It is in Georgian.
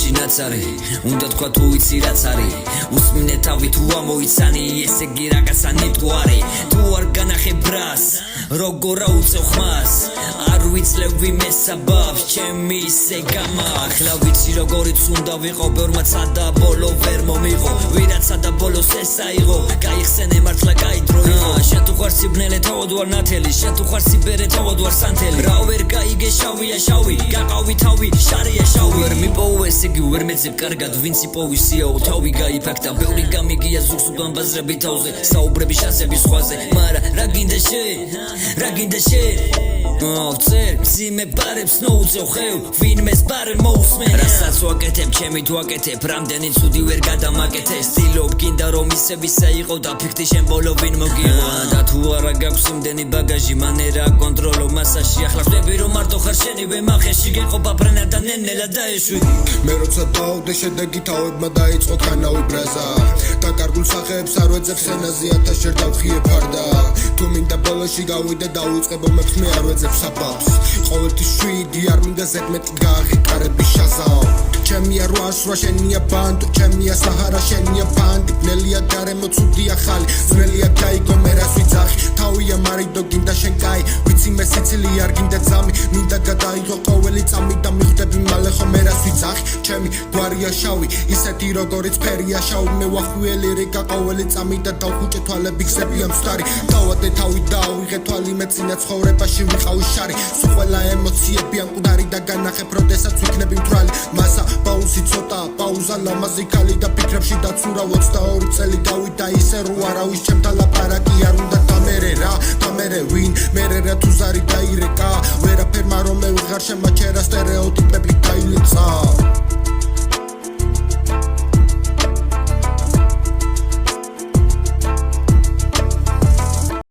გულში ნაცარი უნდა თქვა თუ ვიცი რაც არის უსმინე თავი თუ ამოიცანი ესე იგი რაღაცა ნიტყვარი თუ არ განახე ბრას როგორ აუწევ ხმას არ ვიცლევ ვიმე საბაბს ჩემი ისე გამახლა ვიცი როგორიც უნდა ვიყო ბევრმაცა და ბოლო ვერ მომიღო ვირაცა და ბოლოს ეს აიღო გაიხსენე მართლა გაიდრო შენ თუ ხარ სიბნელე თავად ვარ ნათელი შენ თუ ხარ სიბერე თავად ვარ სანთელი რა ვერ გაიგე შავია შავი გაყავი თავი შარია შავი ვერ მიპოვო ესე იგი ვერ მეძებ კარგად ვინც იპოვისიაო თავი გაიფაქთა ბევრი გამიგია ზუგს უბანბაზრები თავზე საუბრები შანსების ხვაზე მარა რა გინდა შენ ვწერ მძიმე ბარებს ნოუწევ ხევ ვინმეს ბარემ მოусმენ რასაც ვაკეთებ ჩემი თუ აკეთებ რამდენი ცუდი ვერ გადამაკეთე სტილობ გინდა რომ ისევისა იყო და ფიქრდი შენ ბოლო ვინ მოგივა და თუ არა გაქვს იმდენი ბაგაჟი მანერა კონტროლო მასაში ახლა ხდები რომ მარტო ხარ შენივე მახეში გეყოფა ბრენა და ნენელა დაეშვი მე როცა დავდე შედეგი თავებმა დაიწყო ქანავი ბრაზა და კარგულ სახეებს არ ვეძებს ენაზე ათასჯერ დავხიე ფარდა თუ მინდა ბოლოში გავიდე დავიწყებო მეც მე არ ვეძებ საბავს ყოველთვის 7 არ მინდა ზედმეტი გააღიტარები შაზავ ჩემია 8 შენია ბანდო ჩემია საჰარა შენია ბანდი ბნელია გარემო ცუდია ხალი ძნელია გაიგო მე რას ვიძახი თავია მარიდო გინდა შენ კაი ვიცი მე სიცილი არ გინდა ძამი მინდა გადაიღო ყოველი წამი და მიხვდები მალე ხო მე რას ვიძახი ჩემი გვარია შავი ისეთი როგორიც ფერია შავი მე ვახუელი რიკა ყოველი წამი და დავხუჭე თვალები გზებია მстаრი დავადე თავი და ავიღე თვალი მე წინა ცხოვრებაში ვიყავი შარი სულ ყველა ემოციები ან მკვდარი და განახებ როდესაც ვიქნები მთვრალი მასა პაუზი ცოტა პაუზა ლამაზი ქალი და ფიქრებში დაცურა 22 წელი დავიდა ისე რო არავის ჩემთან ლაპარაკი არ უნდა და მერე რა და მერე ვინ მერე რა თუ ზარი დაირეკა